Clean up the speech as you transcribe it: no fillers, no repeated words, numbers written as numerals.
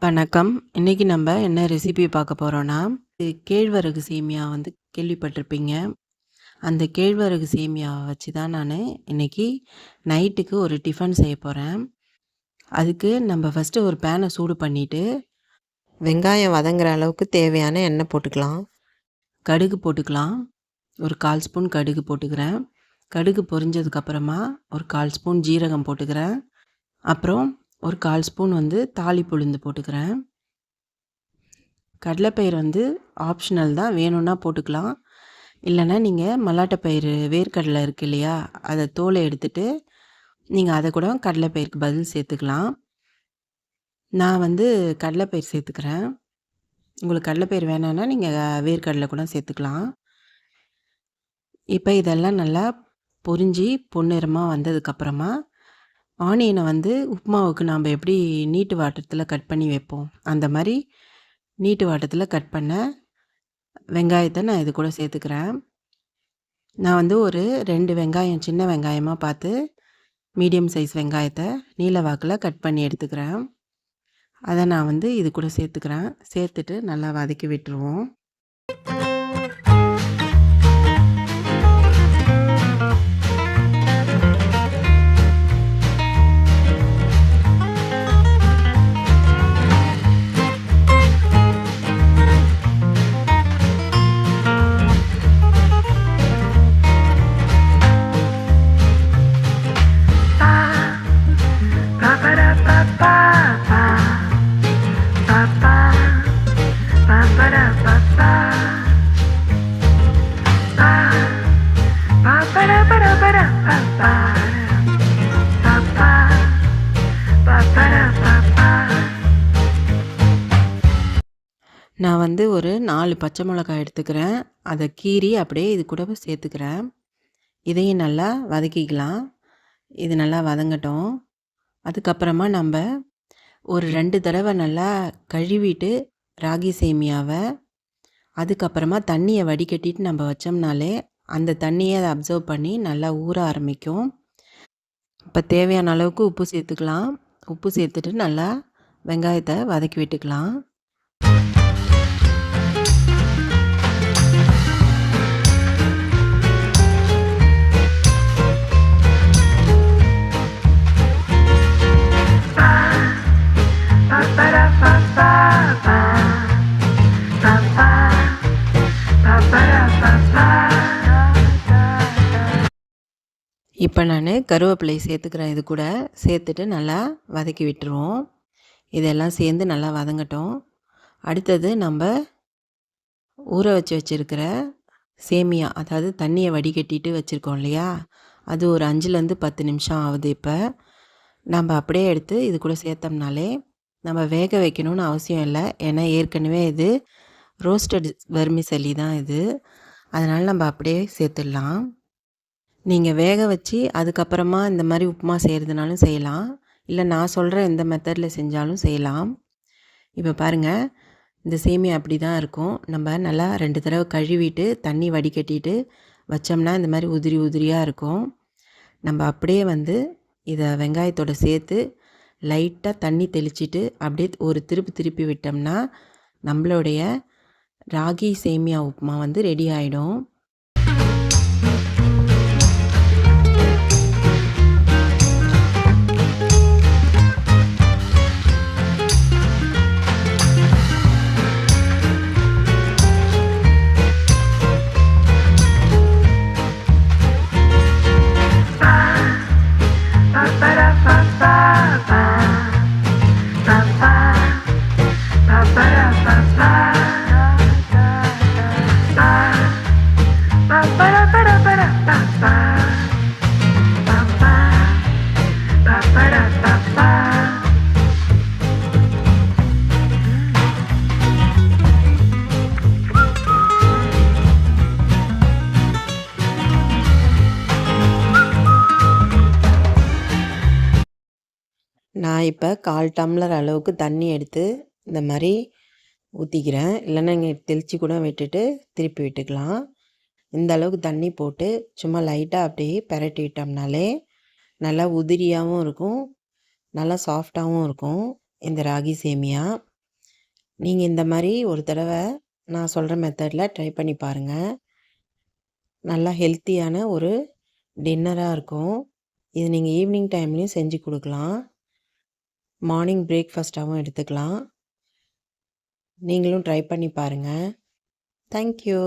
வணக்கம். இன்னைக்கு நம்ம என்ன ரெசிபி பார்க்க போறோம்னா, கேழ்வரகு சேமியா கேள்விப்பட்டிருப்பீங்க. அந்த கேழ்வரகு சேமியாவ வச்சு தான் நானு இன்னைக்கு நைட்டுக்கு ஒரு டிஃபன் செய்ய போறேன். அதுக்கு நம்ம ஃபர்ஸ்ட்டு ஒரு பேன சூடு பண்ணிட்டு, வெங்காயம் வதங்குற அளவுக்கு தேவையான எண்ணெய் போட்டுக்கலாம். கடுகு போட்டுக்கலாம். ஒரு 1/4 ஸ்பூன் கடுகு போட்டுக்கிறேன். கடுகு பொரிஞ்சதுக்கப்புறமா ஒரு 1/4 ஸ்பூன் ஜீரகம் போட்டுக்கிறேன். அப்புறம் ஒரு 1/4 ஸ்பூன் தாளிப்பு உளுந்து போட்டுக்கிறேன். கடலைப்பயிறு ஆப்ஷனல் தான். வேணும்னா போட்டுக்கலாம். இல்லைன்னா நீங்கள் மல்லாட்டப்பயிறு வேர்க்கடலை இருக்கு இல்லையா, அதை தோலை எடுத்துட்டு நீங்கள் அதை கூட கடலைப்பயிருக்கு பதில் சேர்த்துக்கலாம். நான் கடலைப்பயிறு சேர்த்துக்கிறேன். உங்களுக்கு கடலைப்பயிறு வேணான்னா நீங்கள் வேர்க்கடலை கூட சேர்த்துக்கலாம். இப்போ இதெல்லாம் நல்லா பொரிஞ்சு பொன்னிறமாக வந்ததுக்கப்புறமா ஆனியனை உப்புமாவுக்கு நாம் எப்படி நீட்டு வாட்டத்தில் கட் பண்ணி வைப்போம், அந்த மாதிரி நீட்டு வாட்டத்தில் கட் பண்ண வெங்காயத்தை நான் இது கூட சேர்த்துக்கிறேன். நான் ஒரு 2 வெங்காயம் சின்ன வெங்காயமாக பார்த்து மீடியம் சைஸ் வெங்காயத்தை நீல வாக்கில் கட் பண்ணி எடுத்துக்கிறேன். அதை நான் இது கூட சேர்த்துக்கிறேன். சேர்த்துட்டு நல்லா வதக்கி விட்டுருவோம். நான் ஒரு 4 பச்சை மிளகாய் எடுத்துக்கிறேன். அதை கீறி அப்படியே இது கூட சேர்த்துக்கிறேன். இதையும் நல்லா வதக்கிக்கலாம். இது நல்லா வதங்கட்டும். அதுக்கப்புறமா நம்ம ஒரு 2 தடவை நல்லா கழுவிட்டு ராகி சேமியாவை அதுக்கப்புறமா தண்ணியை வடிகட்டிட்டு நம்ம வச்சோம்னாலே அந்த தண்ணியை அதை அப்சர்வ் பண்ணி நல்லா ஊற ஆரம்பிக்கும். இப்போ தேவையான அளவுக்கு உப்பு சேர்த்துக்கலாம். உப்பு சேர்த்துட்டு நல்லா வெங்காயத்தை வதக்கி விட்டுக்கலாம். இப்போ நான் கருவேப்பிலை சேர்த்துக்கிறேன். இது கூட சேர்த்துட்டு நல்லா வதக்கி விட்டுருவோம். இதெல்லாம் சேர்ந்து நல்லா வதங்கட்டும். அடுத்தது நம்ம ஊற வச்சுருக்கிற சேமியா, அதாவது தண்ணியை வடிகட்டிட்டு வச்சுருக்கோம் இல்லையா, அது ஒரு 5லேருந்து 10 நிமிஷம் ஆகுது. இப்போ நம்ம அப்படியே எடுத்து இது கூட சேர்த்தோம்னாலே நம்ம வேக வைக்கணும்னு அவசியம் இல்லை. ஏன்னா ஏற்கனவே இது ரோஸ்டட் வெர்மிசெல்லி தான் இது. அதனால் நம்ம அப்படியே சேர்த்துடலாம். நீங்கள் வேக வச்சு அதுக்கப்புறமா இந்த மாதிரி உப்புமா செய்கிறதுனாலும் செய்யலாம். இல்லை நான் சொல்கிற எந்த மெத்தடில் செஞ்சாலும் செய்யலாம். இப்போ பாருங்கள், இந்த சேமியா அப்படி தான் இருக்கும். நம்ம நல்லா 2 தடவை கழுவிட்டு தண்ணி வடிகட்டிட்டு வச்சோம்னா இந்த மாதிரி உதிரி உதிரியாக இருக்கும். நம்ம அப்படியே இதை வெங்காயத்தோடு சேர்த்து லைட்டாக தண்ணி தெளிச்சிட்டு அப்படியே ஒரு திருப்பி விட்டோம்னா நம்மளுடைய ராகி சேமியா உப்புமா ரெடி ஆகிடும். நான் இப்போ 1/4 டம்ளர் அளவுக்கு தண்ணி எடுத்து இந்த மாதிரி ஊற்றிக்கிறேன். இல்லைன்னா நீங்கள் தெளித்து கூட விட்டுட்டு திருப்பி விட்டுக்கலாம். இந்த அளவுக்கு தண்ணி போட்டு சும்மா லைட்டாக அப்படியே பிரட்டி விட்டோம்னாலே நல்லா உதிரியாகவும் இருக்கும், நல்லா சாஃப்டாகவும் இருக்கும் இந்த ராகி சேமியா. நீங்கள் இந்த மாதிரி ஒரு தடவை நான் சொல்கிற மெத்தடில் ட்ரை பண்ணி பாருங்கள். நல்லா ஹெல்த்தியான ஒரு டின்னராக இருக்கும். இது நீங்கள் ஈவினிங் டைம்லேயும் செஞ்சு கொடுக்கலாம். மார்னிங் பிரேக்ஃபாஸ்ட்டாகவும் எடுத்துக்கலாம். நீங்களும் ட்ரை பண்ணி பாருங்கள். தேங்க்யூ.